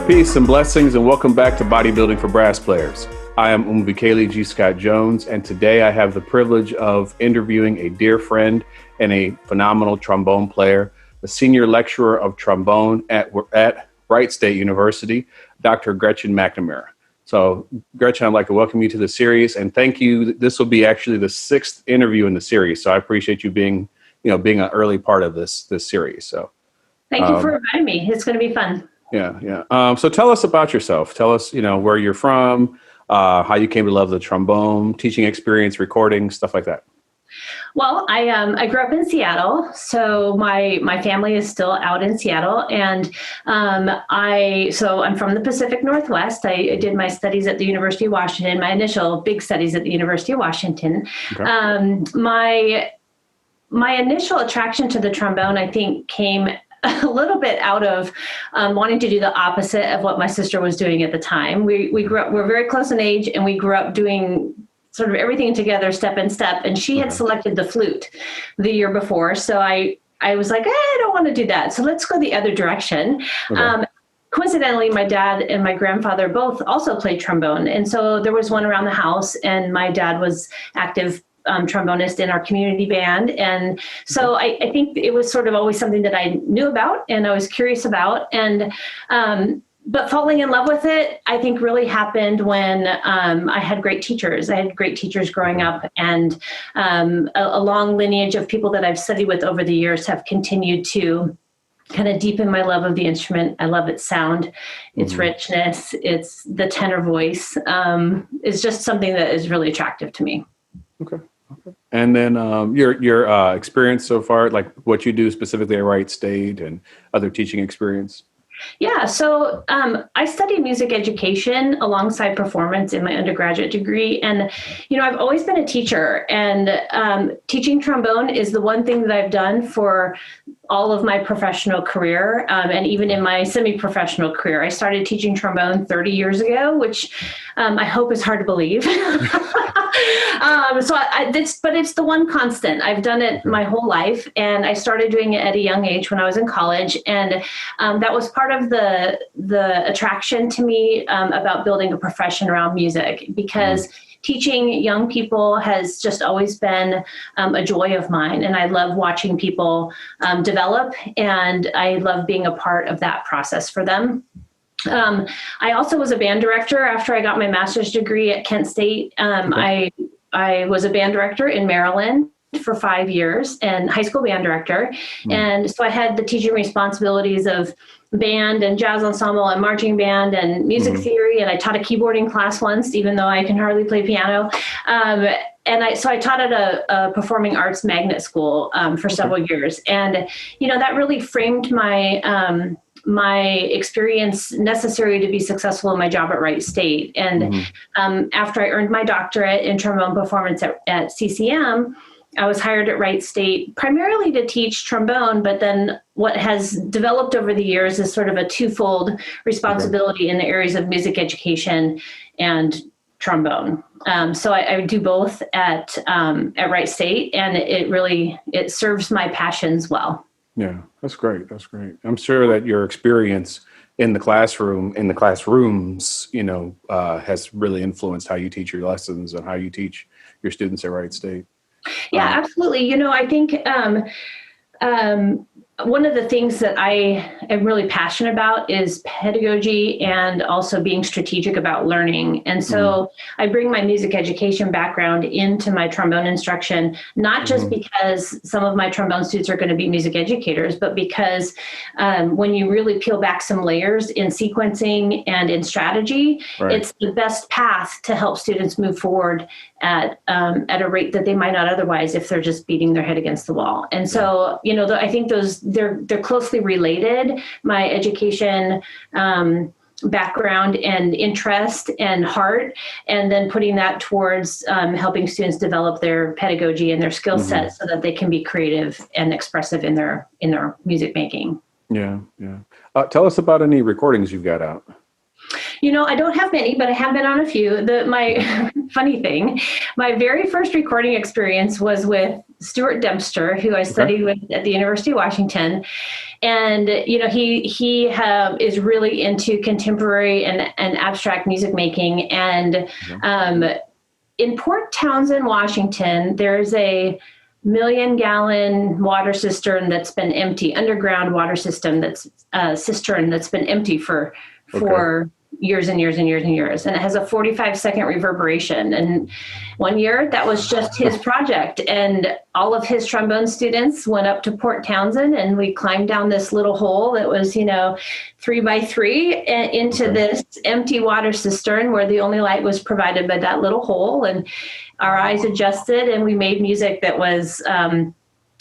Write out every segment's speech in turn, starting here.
Peace and blessings, and welcome back to Bodybuilding for Brass Players. I am Umvikeli G. Scott Jones, and today I have the privilege of interviewing a dear friend and a phenomenal trombone player, the senior lecturer of trombone at Wright State University, Dr. Gretchen McNamara. So, Gretchen, I'd like to welcome you to the series, and thank you. This will be actually the 6th interview in the series, so I appreciate you being an early part of this series. So, thank you for inviting me. It's going to be fun. Yeah. So tell us about yourself. Tell us, where you're from, how you came to love the trombone, teaching experience, recording, stuff like that. Well, I grew up in Seattle, so my family is still out in Seattle, and I'm from the Pacific Northwest. I did my studies at the University of Washington, my initial big studies at the University of Washington. Okay. My initial attraction to the trombone, I think, came a little bit out of wanting to do the opposite of what my sister was doing at the time. We're very close in age, and we grew up doing sort of everything together, step in step. And she had selected the flute the year before. So I was like, I don't want to do that. So let's go the other direction. Okay. Coincidentally, my dad and my grandfather both also played trombone. And so there was one around the house, and my dad was active trombonist in our community band. And so I think it was sort of always something that I knew about and I was curious about. And but falling in love with it, I think, really happened when I had great teachers. I had great teachers growing up, and a long lineage of people that I've studied with over the years have continued to kind of deepen my love of the instrument. I love its sound, its richness, it's the tenor voice. It's just something that is really attractive to me. Okay. And then your experience so far, like what you do specifically at Wright State and other teaching experience? Yeah, so I studied music education alongside performance in my undergraduate degree. And, I've always been a teacher, and teaching trombone is the one thing that I've done for all of my professional career, and even in my semi-professional career. I started teaching trombone 30 years ago, which I hope is hard to believe. But it's the one constant. I've done it my whole life, and I started doing it at a young age when I was in college, and that was part of the attraction to me about building a profession around music, because teaching young people has just always been a joy of mine, and I love watching people develop, and I love being a part of that process for them. I also was a band director after I got my master's degree at Kent State. I was a band director in Maryland for 5 years, and high school band director. And so I had the teaching responsibilities of band and jazz ensemble and marching band and music theory. And I taught a keyboarding class once, even though I can hardly play piano. So I taught at a performing arts magnet school for several years. And, that really framed my experience necessary to be successful in my job at Wright State. And after I earned my doctorate in trombone performance at CCM, I was hired at Wright State primarily to teach trombone, but then what has developed over the years is sort of a twofold responsibility in the areas of music education and trombone. So I do both at Wright State, and it serves my passions well. Yeah, that's great. That's great. I'm sure that your experience in the classrooms, has really influenced how you teach your lessons and how you teach your students at Wright State. Yeah, absolutely. I think one of the things that I am really passionate about is pedagogy and also being strategic about learning. And so I bring my music education background into my trombone instruction, not just because some of my trombone students are going to be music educators, but because when you really peel back some layers in sequencing and in strategy, it's the best path to help students move forward at a rate that they might not otherwise if they're just beating their head against the wall. And so, I think they're closely related. My education background and interest and heart, and then putting that towards helping students develop their pedagogy and their skill set so that they can be creative and expressive in their music making. Yeah. Tell us about any recordings you've got out. I don't have many, but I have been on a few. My funny thing, my very first recording experience was with Stuart Dempster, who I studied with at the University of Washington. And, he is really into contemporary and abstract music making. And in Port Townsend, Washington, there's a 1,000,000-gallon water cistern that's been empty, underground water system that's cistern that's been empty for years and years and years and years. And it has a 45-second reverberation. And one year that was just his project. And all of his trombone students went up to Port Townsend, and we climbed down this little hole that was, 3 by 3 into this empty water cistern where the only light was provided by that little hole. And our eyes adjusted, and we made music that was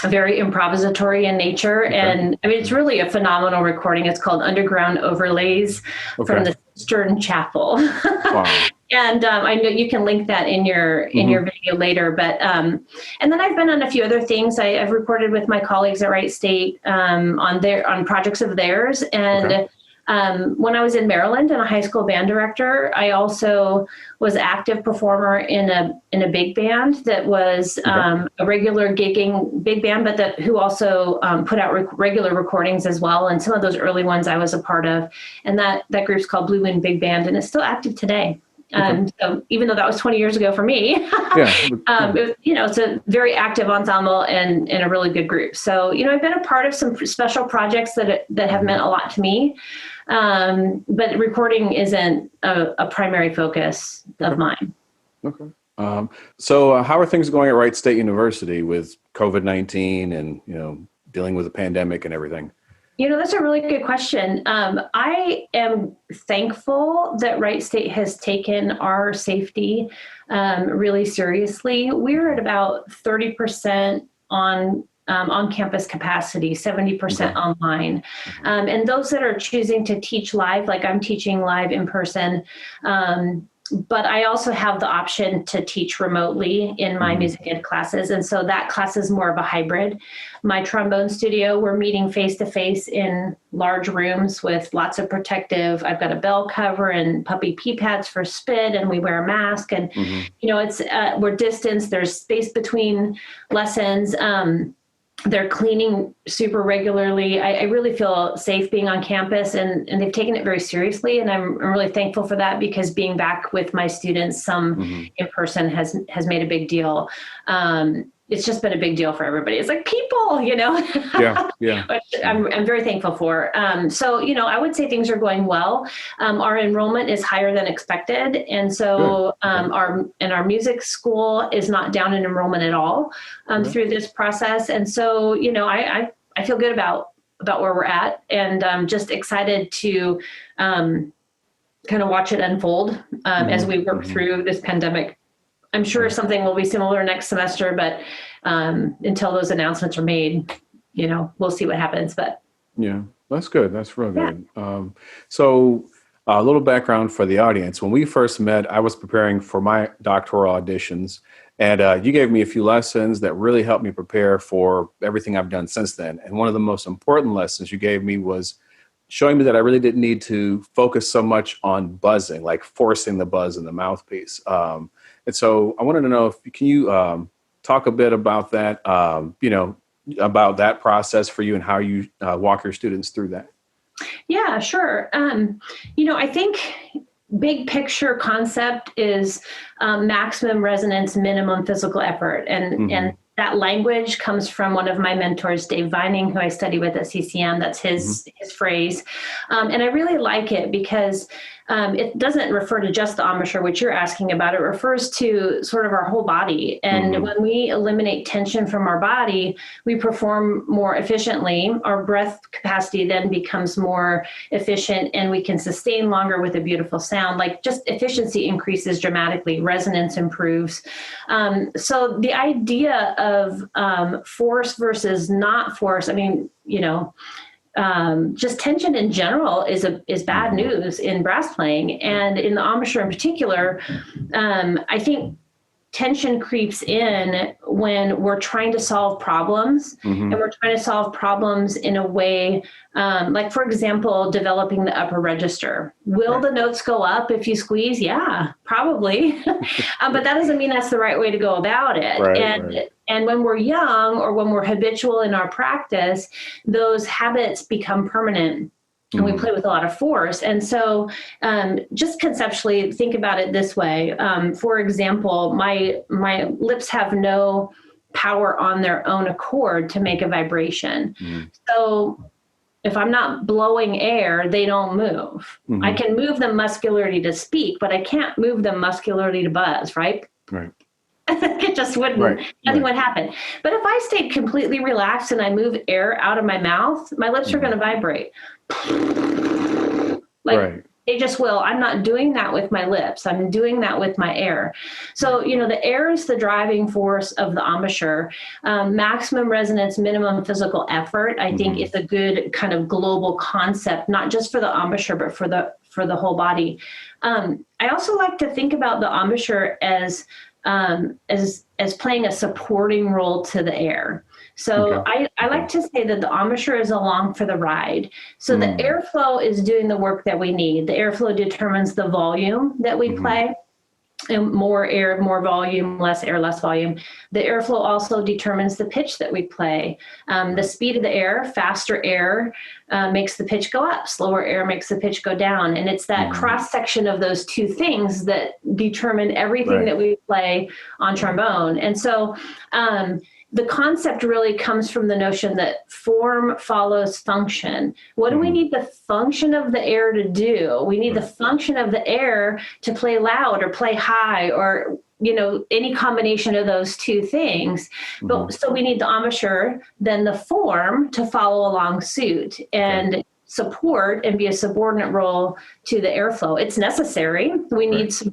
very improvisatory in nature. And I mean, it's really a phenomenal recording. It's called Underground Overlays from the Cistern Chapel. Wow. And I know you can link that in your video later. But and then I've been on a few other things. I've recorded with my colleagues at Wright State on projects of theirs. And when I was in Maryland and a high school band director, I also was active performer in a big band that was a regular gigging big band, but who also put out regular recordings as well. And some of those early ones I was a part of. And that group's called Blue Wind Big Band, and it's still active today. So even though that was 20 years ago for me, it's a very active ensemble and a really good group. So, I've been a part of some special projects that have meant a lot to me. But recording isn't a primary focus of mine. Okay. So how are things going at Wright State University with COVID-19 and, dealing with the pandemic and everything? That's a really good question. I am thankful that Wright State has taken our safety really seriously. We're at about 30% on campus capacity, 70% online. And those that are choosing to teach live, like I'm teaching live in person, but I also have the option to teach remotely in my music ed classes. And so that class is more of a hybrid. My trombone studio, we're meeting face-to-face in large rooms with lots of protective. I've got a bell cover and puppy pee pads for spit, and we wear a mask. And, it's we're distanced. There's space between lessons. They're cleaning super regularly. I really feel safe being on campus, and they've taken it very seriously. And I'm really thankful for that, because being back with my students, some in person, has made a big deal. It's just been a big deal for everybody. It's like people, Yeah. Which I'm very thankful for. So, I would say things are going well. Our enrollment is higher than expected. And so our music school is not down in enrollment at all through this process. And so, I feel good about where we're at, and just excited to kind of watch it unfold as we work through this pandemic. I'm sure something will be similar next semester, but until those announcements are made, we'll see what happens. But yeah, that's good. That's real good. So a little background for the audience. When we first met, I was preparing for my doctoral auditions, and you gave me a few lessons that really helped me prepare for everything I've done since then. And one of the most important lessons you gave me was showing me that I really didn't need to focus so much on buzzing, like forcing the buzz in the mouthpiece. And so I wanted to know, can you talk a bit about that, about that process for you and how you walk your students through that? Yeah, sure. I think big picture concept is maximum resonance, minimum physical effort. And that language comes from one of my mentors, Dave Vining, who I study with at CCM. That's his phrase. And I really like it because it doesn't refer to just the embouchure, which you're asking about. It refers to sort of our whole body. And when we eliminate tension from our body, we perform more efficiently. Our breath capacity then becomes more efficient, and we can sustain longer with a beautiful sound. Like, just efficiency increases dramatically, resonance improves. So the idea of force versus not force, I mean, just tension in general is bad news in brass playing, and in the embouchure in particular. I think tension creeps in when we're trying to solve problems, and we're trying to solve problems in a way, like, for example, developing the upper register. Will the notes go up if you squeeze? Yeah, probably. But that doesn't mean that's the right way to go about it. And when we're young, or when we're habitual in our practice, those habits become permanent. And we play with a lot of force. And so just conceptually think about it this way. For example, my lips have no power on their own accord to make a vibration. So if I'm not blowing air, they don't move. I can move them muscularly to speak, but I can't move them muscularly to buzz, right? Right. It just wouldn't, nothing would happen. But if I stayed completely relaxed and I move air out of my mouth, my lips are going to vibrate. Like they just will. I'm not doing that with my lips. I'm doing that with my air. So, the air is the driving force of the embouchure. Maximum resonance, minimum physical effort, I think is a good kind of global concept, not just for the embouchure, but for the whole body. I also like to think about the embouchure as playing a supporting role to the air. So I like to say that the embouchure is along for the ride. So the airflow is doing the work that we need. The airflow determines the volume that we play. And more air, more volume, less air, less volume. The airflow also determines the pitch that we play. The speed of the air, faster air makes the pitch go up, slower air makes the pitch go down. And it's that cross section of those two things that determine everything that we play on trombone. And so the concept really comes from the notion that form follows function. What do we need the function of the air to do? We need the function of the air to play loud or play high, or any combination of those two things. But so we need the embouchure, then the form to follow along suit and support and be a subordinate role to the airflow. It's necessary. We need some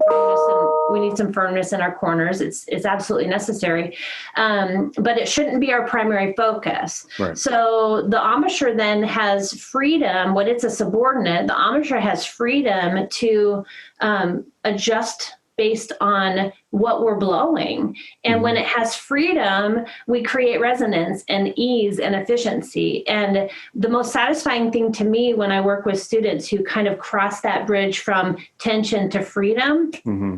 firmness in our corners. It's absolutely necessary. But it shouldn't be our primary focus. So the embouchure then has freedom. When it's a subordinate, the embouchure has freedom to adjust based on what we're blowing. And when it has freedom, we create resonance and ease and efficiency. And the most satisfying thing to me when I work with students who kind of cross that bridge from tension to freedom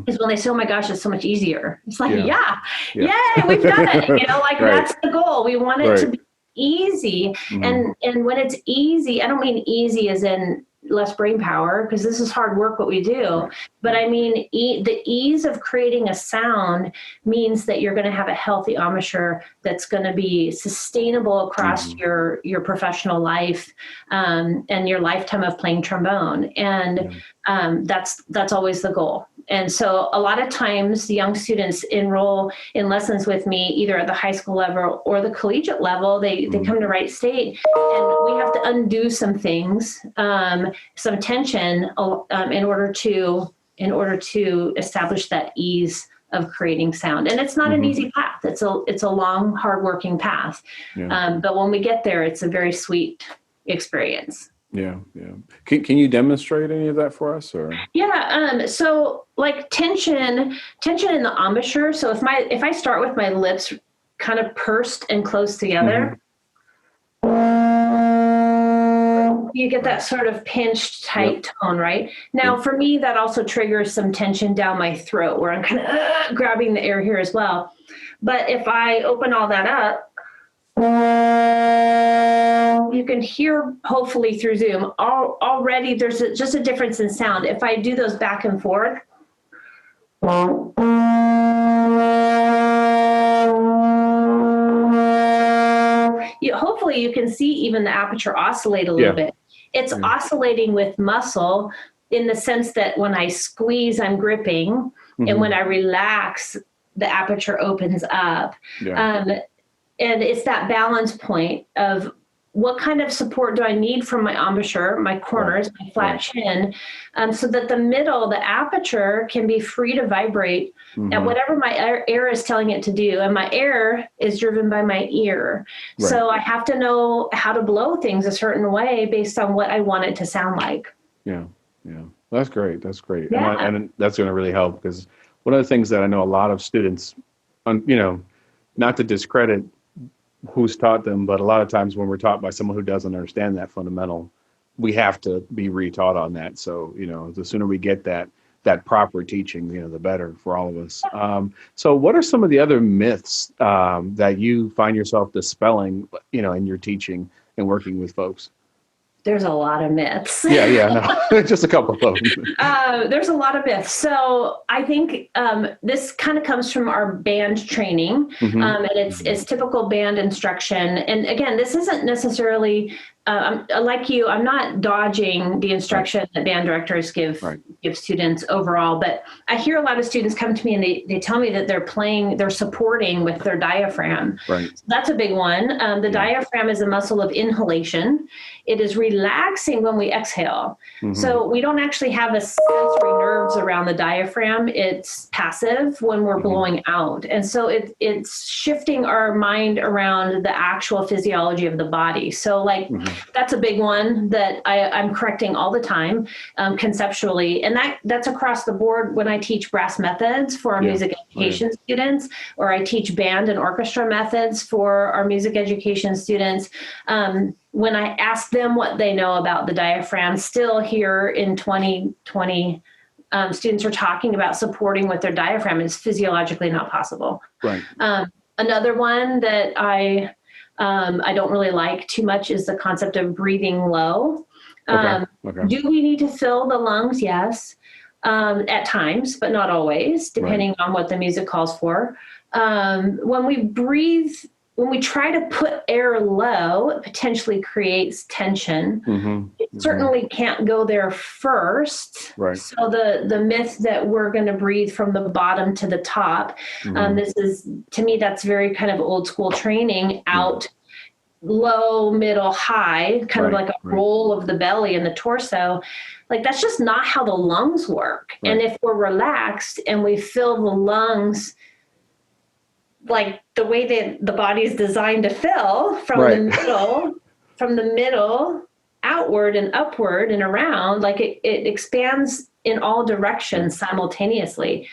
is when they say, oh my gosh, it's so much easier. It's like, yay, we've done it. That's the goal. We want it to be easy. And when it's easy, I don't mean easy as in less brain power, because this is hard work what we do, but I mean the ease of creating a sound means that you're going to have a healthy embouchure that's going to be sustainable across your professional life and your lifetime of playing trombone. And that's always the goal. And so a lot of times the young students enroll in lessons with me, either at the high school level or the collegiate level. They come to Wright State, and we have to undo some things, some tension in order to establish that ease of creating sound. And it's not an easy path. It's a long, hardworking path. But when we get there, it's a very sweet experience. Yeah. Can you demonstrate any of that for us, or? So like tension in the embouchure. So if I start with my lips kind of pursed and close together, you get that sort of pinched, tight tone, right? Now, for me, that also triggers some tension down my throat, where I'm kind of grabbing the air here as well. But if I open all that up, you can hear, hopefully through Zoom, already there's just a difference in sound. If I do those back and forth, hopefully you can see even the aperture oscillate a little bit. It's oscillating with muscle in the sense that when I squeeze, I'm gripping, and when I relax, the aperture opens up. And it's that balance point of what kind of support do I need from my embouchure, my corners, my flat chin, so that the middle, the aperture, can be free to vibrate at whatever my air is telling it to do. And my air is driven by my ear. So I have to know how to blow things a certain way based on what I want it to sound like. That's great. And that's going to really help, because one of the things that I know a lot of students, not to discredit who's taught them, but a lot of times when we're taught by someone who doesn't understand that fundamental, we have to be retaught on that. So, the sooner we get that proper teaching, the better for all of us. So what are some of the other myths that you find yourself dispelling, in your teaching and working with folks? There's a lot of myths. No, just a couple of them. There's a lot of myths. So I think this kind of comes from our band training, and it's typical band instruction. And again, this isn't necessarily like you. I'm not dodging the instruction that band directors give students overall, but I hear a lot of students come to me and they tell me that they're supporting with their diaphragm. Right. So that's a big one. The diaphragm is a muscle of inhalation. It is relaxing when we exhale. So we don't actually have a sensory nerves around the diaphragm. It's passive when we're blowing out. And so it's shifting our mind around the actual physiology of the body. So that's a big one that I'm correcting all the time, conceptually. And that's across the board when I teach brass methods for our music education students, or I teach band and orchestra methods for our music education students. When I ask them what they know about the diaphragm, still here in 2020, students are talking about supporting with their diaphragm. It's physiologically not possible. Right. Another one that I don't really like too much is the concept of breathing low. Okay. Do we need to fill the lungs? Yes, at times, but not always, depending on what the music calls for. When we breathe, when we try to put air low, it potentially creates tension. It certainly can't go there first. Right. So the myth that we're going to breathe from the bottom to the top, this is, to me, that's very kind of old school training, out, low, middle, high, kind of like a roll of the belly and the torso. That's just not how the lungs work. And if we're relaxed and we fill the lungs like the way that the body is designed to fill, from the middle outward and upward and around, it expands in all directions simultaneously.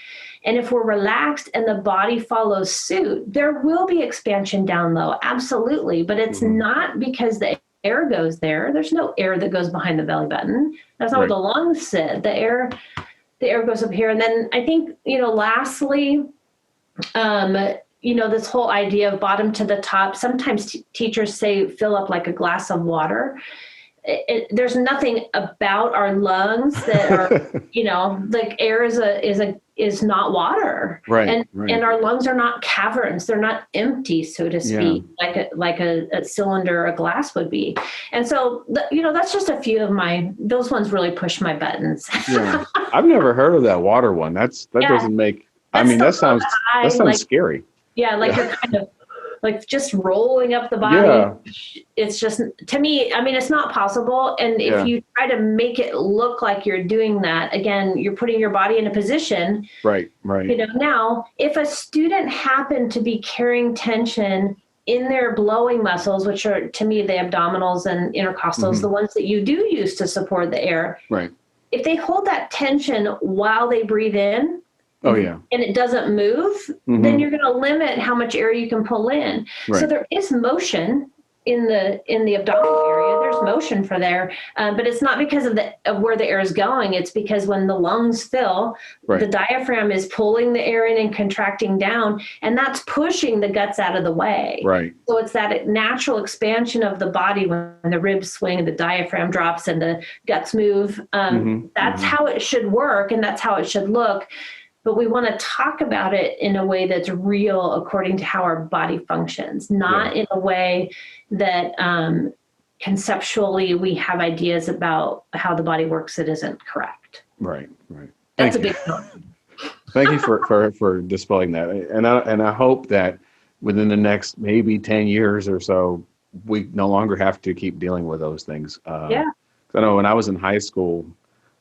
And if we're relaxed and the body follows suit, there will be expansion down low, absolutely. But it's not because the air goes there. There's no air that goes behind the belly button. That's not where the lungs sit. The air goes up here. And then I think, lastly, this whole idea of bottom to the top, sometimes teachers say fill up like a glass of water. There's nothing about our lungs that are, air is not water. Right. And our lungs are not caverns. They're not empty, so to speak, like a cylinder, a glass would be. And so, that's just a few of those ones really push my buttons. I've never heard of that water one. That doesn't make, that sounds scary. Yeah, you're kind of just rolling up the body. Yeah. It's just, to me, it's not possible. And if you try to make it look like you're doing that, again, you're putting your body in a position. Right. Now, if a student happened to be carrying tension in their blowing muscles, which are, to me, the abdominals and intercostals, the ones that you do use to support the air. Right. If they hold that tension while they breathe in, and it doesn't move, then you're going to limit how much air you can pull in. So there is motion in the abdominal area. There's motion for there, but it's not because of where the air is going. It's because when the lungs fill, the diaphragm is pulling the air in and contracting down, and that's pushing the guts out of the way. Right. So it's that natural expansion of the body when the ribs swing, the diaphragm drops, and the guts move. That's how it should work, and that's how it should look. But we want to talk about it in a way that's real according to how our body functions, not in a way that conceptually we have ideas about how the body works that isn't correct. Right. That's a big one. Thank you for displaying that. And I hope that within the next maybe 10 years or so, we no longer have to keep dealing with those things. I know when I was in high school,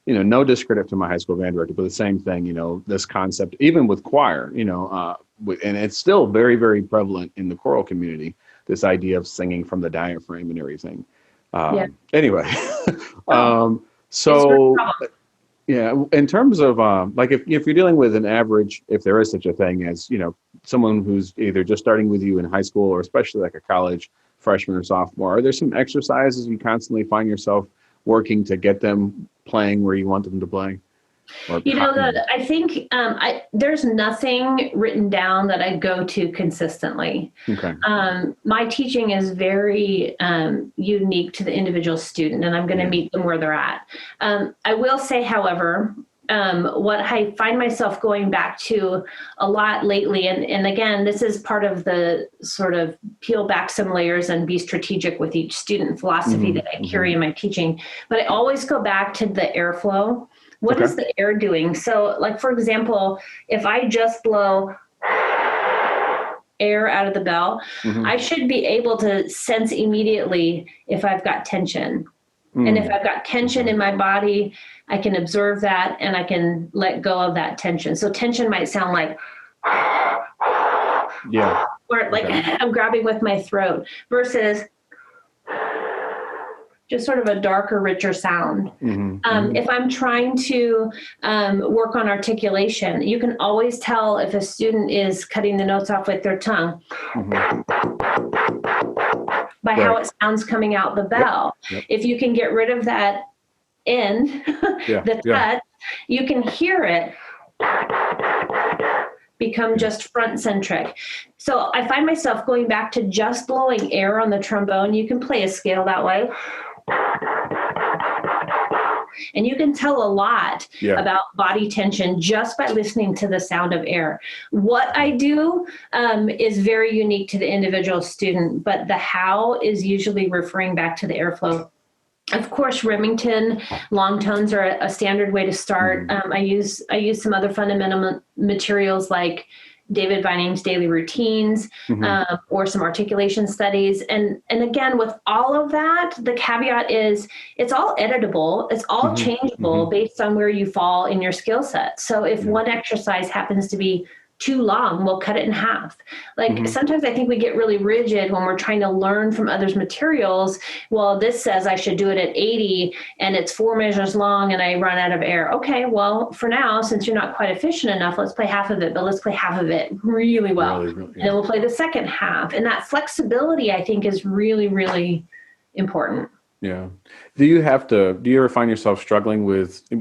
no discredit to my high school band director, but the same thing, this concept, even with choir, and it's still very, very prevalent in the choral community, this idea of singing from the diaphragm and everything. Anyway, so Yeah, in terms of like if you're dealing with an average, if there is such a thing as, someone who's either just starting with you in high school or especially like a college freshman or sophomore, are there some exercises you constantly find yourself working to get them playing where you want them to play? Or I think there's nothing written down that I go to consistently. Okay. My teaching is very unique to the individual student, and I'm going to meet them where they're at. I will say, however, what I find myself going back to a lot lately, and again, this is part of the sort of peel back some layers and be strategic with each student philosophy that I carry in my teaching, but I always go back to the airflow. What is the air doing? So, like, for example, if I just blow air out of the bell, I should be able to sense immediately if I've got tension. And if I've got tension in my body, I can observe that and I can let go of that tension. So tension might sound like, or like I'm grabbing with my throat, versus just sort of a darker, richer sound. If I'm trying to work on articulation, you can always tell if a student is cutting the notes off with their tongue by how it sounds coming out the bell. If you can get rid of that end, the touch, you can hear it become just front centric. So I find myself going back to just blowing air on the trombone. You can play a scale that way. And you can tell a lot about body tension just by listening to the sound of air. What I do is very unique to the individual student, but the how is usually referring back to the airflow. Of course, Remington long tones are a standard way to start. I use some other fundamental materials like David Vining's Daily Routines, or some articulation studies. And again, with all of that, the caveat is it's all editable. It's all changeable based on where you fall in your skill set. So if one exercise happens to be too long, we'll cut it in half. Like sometimes I think we get really rigid when we're trying to learn from others' materials. Well, this says I should do it at 80 and it's 4 measures long and I run out of air. Okay, well, for now, since you're not quite efficient enough, let's play half of it, but let's play half of it really well. And then we'll play the second half. And that flexibility, I think, is really, really important. Yeah. Do you ever find yourself struggling with, let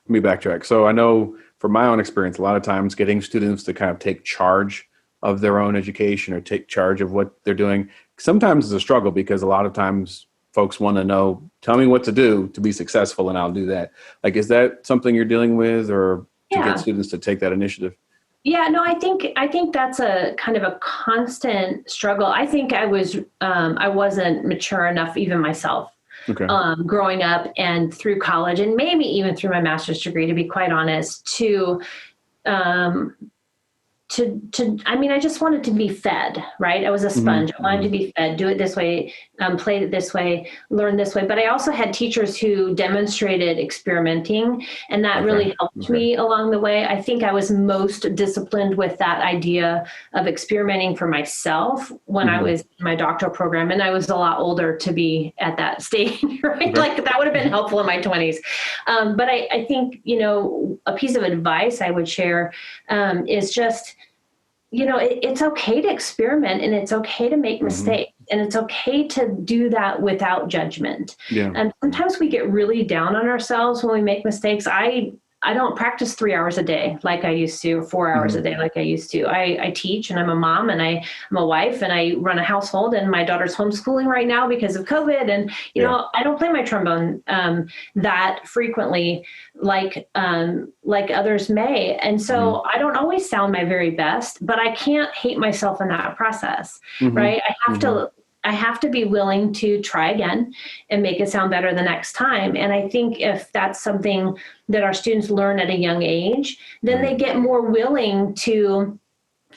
me backtrack. So I know from my own experience, a lot of times getting students to kind of take charge of their own education or take charge of what they're doing sometimes is a struggle, because a lot of times folks want to know, tell me what to do to be successful and I'll do that. Like, is that something you're dealing with, or to get students to take that initiative? Yeah, no, I think that's a kind of a constant struggle. I think I wasn't mature enough, even myself. Growing up and through college, and maybe even through my master's degree, to be quite honest, I just wanted to be fed, right? I was a sponge. I wanted to be fed, do it this way, play it this way, learn this way. But I also had teachers who demonstrated experimenting, and that really helped me along the way. I think I was most disciplined with that idea of experimenting for myself when I was in my doctoral program, and I was a lot older to be at that stage, right? Like that would have been helpful in my 20s. But I think, a piece of advice I would share is just, it's okay to experiment, and it's okay to make mistakes, and it's okay to do that without judgment. And sometimes we get really down on ourselves when we make mistakes. I don't practice 3 hours a day like I used to, 4 hours a day like I used to. I teach, and I'm a mom, and I'm a wife, and I run a household, and my daughter's homeschooling right now because of COVID. And, I don't play my trombone that frequently like others may. And so I don't always sound my very best, but I can't hate myself in that process, right? I have to be willing to try again and make it sound better the next time. And I think if that's something that our students learn at a young age, then they get more willing to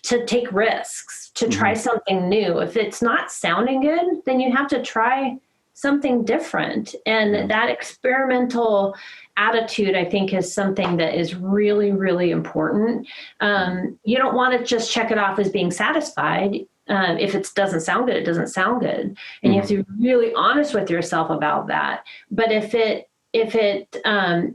take risks, to try something new. If it's not sounding good, then you have to try something different. And that experimental attitude, I think, is something that is really, really important. You don't want to just check it off as being satisfied. If it doesn't sound good, it doesn't sound good. And you have to be really honest with yourself about that. But if it if it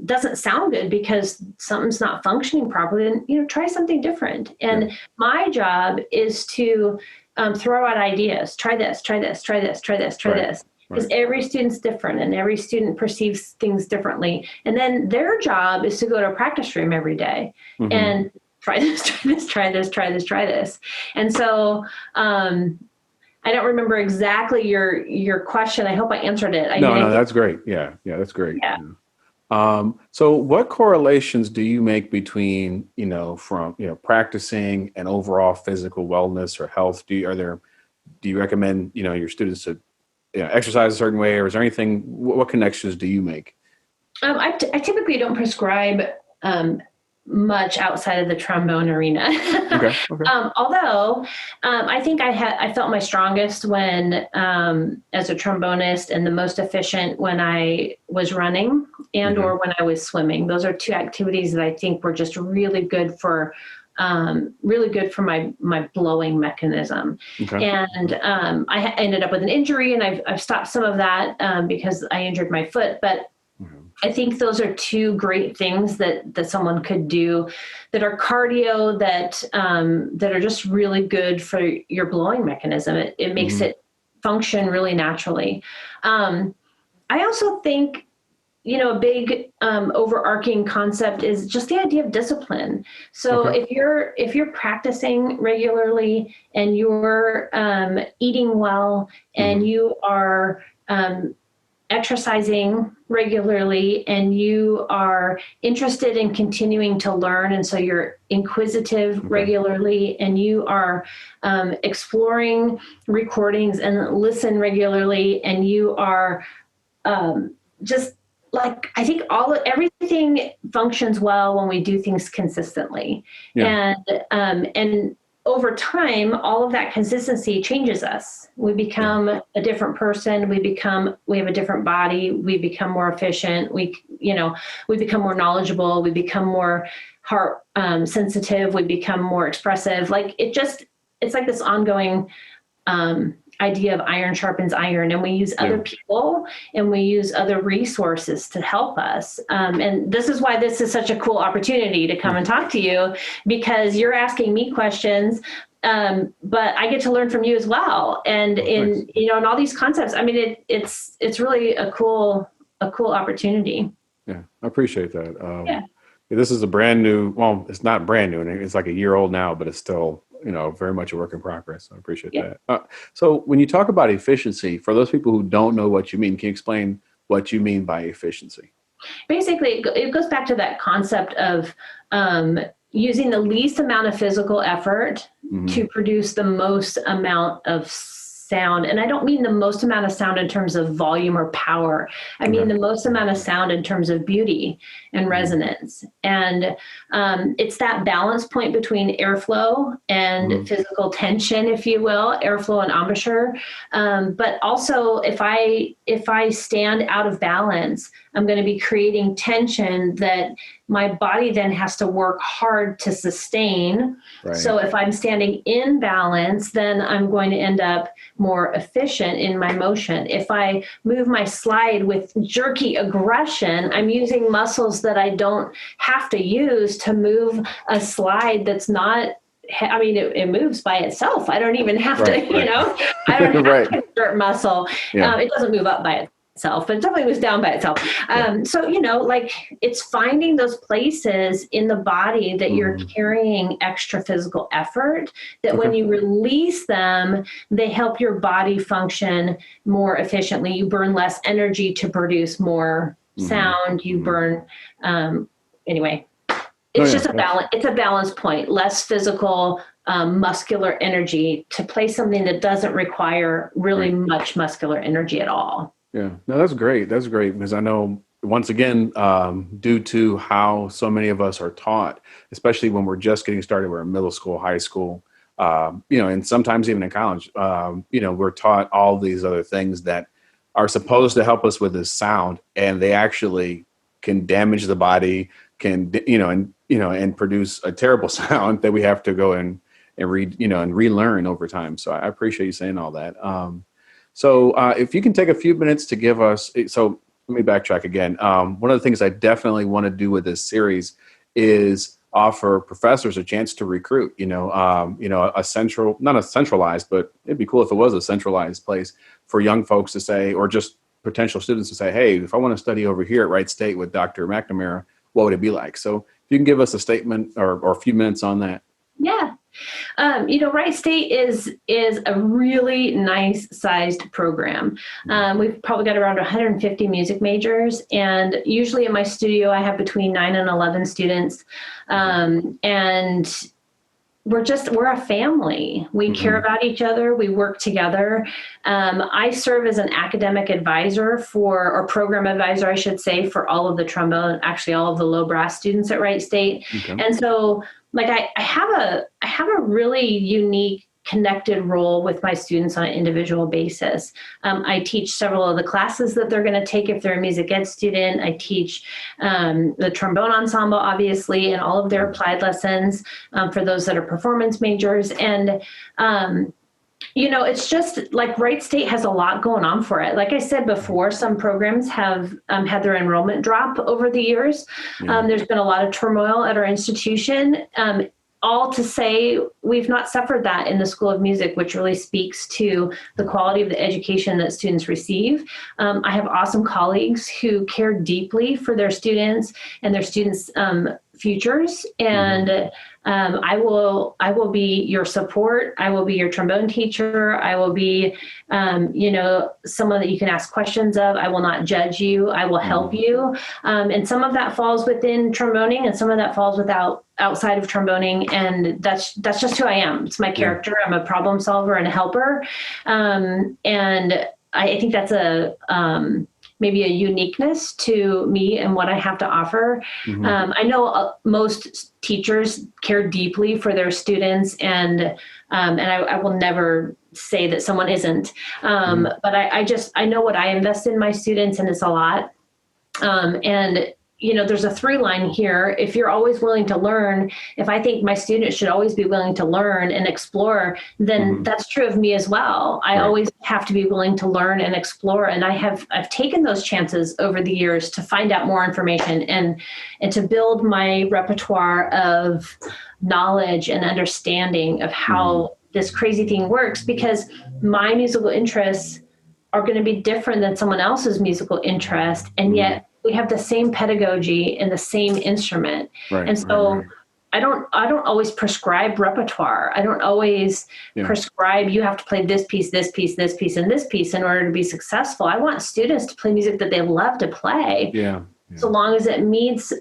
doesn't sound good because something's not functioning properly, then, try something different. And my job is to throw out ideas. Try this, try this, try this, try this, try this. Because every student's different and every student perceives things differently. And then their job is to go to a practice room every day and try this, try this, try this, try this, try this. And so I don't remember exactly your question. I hope I answered it. No, that's great. Yeah, that's great. Yeah. So what correlations do you make between, from, practicing and overall physical wellness or health? Do you recommend, your students to exercise a certain way, or is there anything, what connections do you make? I typically don't prescribe much outside of the trombone arena. Okay. Although I think I felt my strongest when, as a trombonist, and the most efficient when I was running and or when I was swimming. Those are two activities that I think were just really good for my blowing mechanism. Okay. And I ended up with an injury, and I've stopped some of that because I injured my foot. But I think those are two great things that someone could do that are cardio, that are just really good for your blowing mechanism. It makes it function really naturally. I also think, a big overarching concept is just the idea of discipline. So if you're practicing regularly and you're eating well and you are exercising regularly and you are interested in continuing to learn, and so you're inquisitive regularly, and you are exploring recordings and listen regularly, and you are just like, I think everything functions well when we do things consistently. And over time, all of that consistency changes us. We become a different person. We have a different body. We become more efficient. We become more knowledgeable. We become more heart sensitive. We become more expressive. Like it's like this ongoing idea of iron sharpens iron, and we use other people and we use other resources to help us. And this is why this is such a cool opportunity to come and talk to you, because you're asking me questions, but I get to learn from you as well. And in all these concepts, I mean, it's really a cool opportunity. Yeah, I appreciate that. This is a brand new, well, it's not brand new, and it's like a year old now, but it's still, very much a work in progress. I appreciate that. So when you talk about efficiency, for those people who don't know what you mean, can you explain what you mean by efficiency? Basically, it goes back to that concept of using the least amount of physical effort to produce the most amount of sound. And I don't mean the most amount of sound in terms of volume or power. I mean the most amount of sound in terms of beauty and resonance. And it's that balance point between airflow and physical tension, if you will, airflow and embouchure. But also, if I stand out of balance, I'm going to be creating tension that my body then has to work hard to sustain. Right. So if I'm standing in balance, then I'm going to end up more efficient in my motion. If I move my slide with jerky aggression, I'm using muscles that I don't have to use to move a slide that's not, I mean, it moves by itself. I don't even have to, I don't have to exert muscle. It doesn't move up by itself, but it definitely moves down by itself. So, it's finding those places in the body that you're carrying extra physical effort, that when you release them, they help your body function more efficiently. You burn less energy to produce more sound. You burn, anyway. It's just a balance. It's a balance point, less physical, muscular energy to play something that doesn't require really much muscular energy at all. Yeah, no, that's great. That's great, because I know, once again, due to how so many of us are taught, especially when we're just getting started, we're in middle school, high school, and sometimes even in college, we're taught all these other things that are supposed to help us with this sound, and they actually can damage the body, and produce a terrible sound that we have to go and relearn over time. So I appreciate you saying all that. So if you can take a few minutes to give us, so let me backtrack again. One of the things I definitely want to do with this series is offer professors a chance to recruit, not a centralized, but it'd be cool if it was a centralized place for young folks to say, or just potential students to say, hey, if I want to study over here at Wright State with Dr. McNamara, what would it be like? So if you can give us a statement or a few minutes on that. Yeah. Wright State is a really nice sized program. We've probably got around 150 music majors, and usually in my studio, I have between 9 and 11 students. And we're a family. We care about each other. We work together. I serve as an academic advisor or program advisor, I should say, for all of the trombone, actually all of the low brass students at Wright State. Okay. And so I have a really unique connected role with my students on an individual basis. I teach several of the classes that they're going to take if they're a music ed student. I teach the trombone ensemble, obviously, and all of their applied lessons for those that are performance majors. And, it's just like Wright State has a lot going on for it. Like I said before, some programs have had their enrollment drop over the years. There's been a lot of turmoil at our institution. All to say, we've not suffered that in the School of Music, which really speaks to the quality of the education that students receive. I have awesome colleagues who care deeply for their students and their students' futures. And I will be your support. I will be your trombone teacher. I will be, someone that you can ask questions of. I will not judge you. I will help you. And some of that falls within tromboning, and some of that falls outside of tromboning. And that's just who I am. It's my character. I'm a problem solver and a helper. And I think that's maybe a uniqueness to me and what I have to offer. I know most teachers care deeply for their students, and I will never say that someone isn't. But I know what I invest in my students, and it's a lot. There's a through line here. If you're always willing to learn, if I think my students should always be willing to learn and explore, then that's true of me as well. I always have to be willing to learn and explore. And I've taken those chances over the years to find out more information and to build my repertoire of knowledge and understanding of how this crazy thing works, because my musical interests are going to be different than someone else's musical interest. And yet we have the same pedagogy and the same instrument. And so I don't always prescribe repertoire. I don't always prescribe, you have to play this piece, this piece, this piece, and this piece in order to be successful. I want students to play music that they love to play. So long as it meets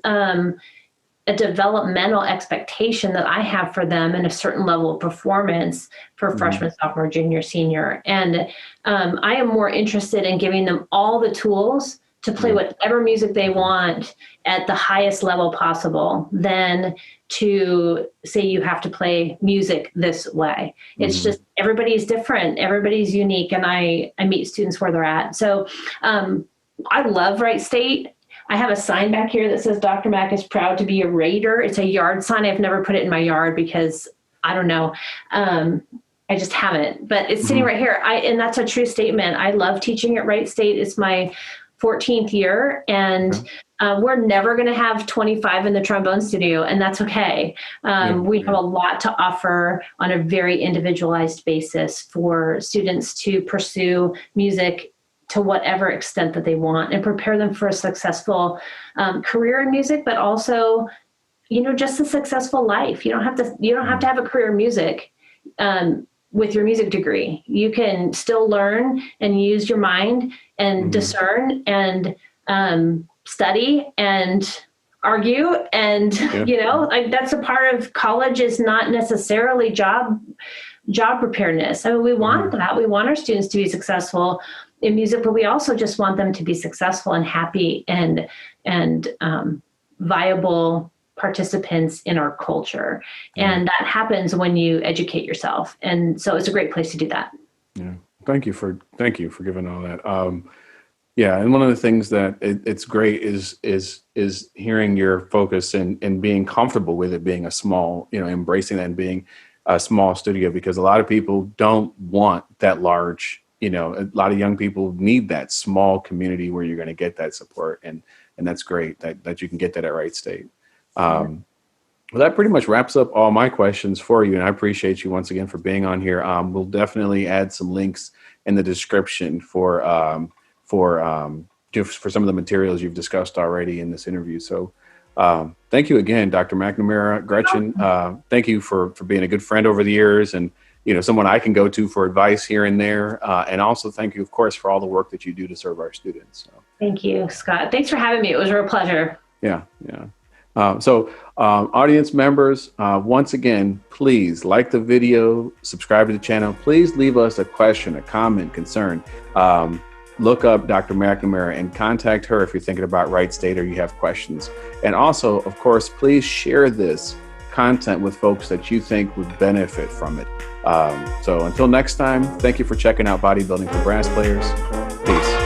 a developmental expectation that I have for them and a certain level of performance for freshman, sophomore, junior, senior. And I am more interested in giving them all the tools to play whatever music they want at the highest level possible than to say you have to play music this way. It's just, everybody's different, everybody's unique, and I meet students where they're at. So I love Wright State. I have a sign back here that says Dr. Mack is proud to be a Raider. It's a yard sign. I've never put it in my yard because I don't know. I just haven't, but it's sitting right here. And that's a true statement. I love teaching at Wright State. It's my 14th year, and we're never going to have 25 in the trombone studio, and that's okay. We have a lot to offer on a very individualized basis for students to pursue music to whatever extent that they want and prepare them for a successful career in music, but also, just a successful life. You don't have to have a career in music with your music degree. You can still learn and use your mind and discern and study and argue. And, that's a part of college, is not necessarily job preparedness. I mean, we want that. We want our students to be successful in music, but we also just want them to be successful and happy and viable participants in our culture. And that happens when you educate yourself. And so it's a great place to do that. Yeah. Thank you for giving all that. And one of the things that it's great is hearing your focus and being comfortable with it being a small, embracing that and being a small studio, because a lot of people don't want that large, a lot of young people need that small community where you're going to get that support. And that's great that you can get that at Wright State. Well, that pretty much wraps up all my questions for you. And I appreciate you once again for being on here. We'll definitely add some links in the description for some of the materials you've discussed already in this interview. So thank you again, Dr. McNamara. Gretchen, thank you for being a good friend over the years and, someone I can go to for advice here and there. And also thank you, of course, for all the work that you do to serve our students. So. Thank you, Scott. Thanks for having me. It was a real pleasure. Yeah. Audience members, once again, please like the video, subscribe to the channel. Please leave us a question, a comment, concern. Look up Dr. McNamara and contact her if you're thinking about Wright State or you have questions. And also, of course, please share this content with folks that you think would benefit from it. So until next time, thank you for checking out Bodybuilding for Brass Players. Peace.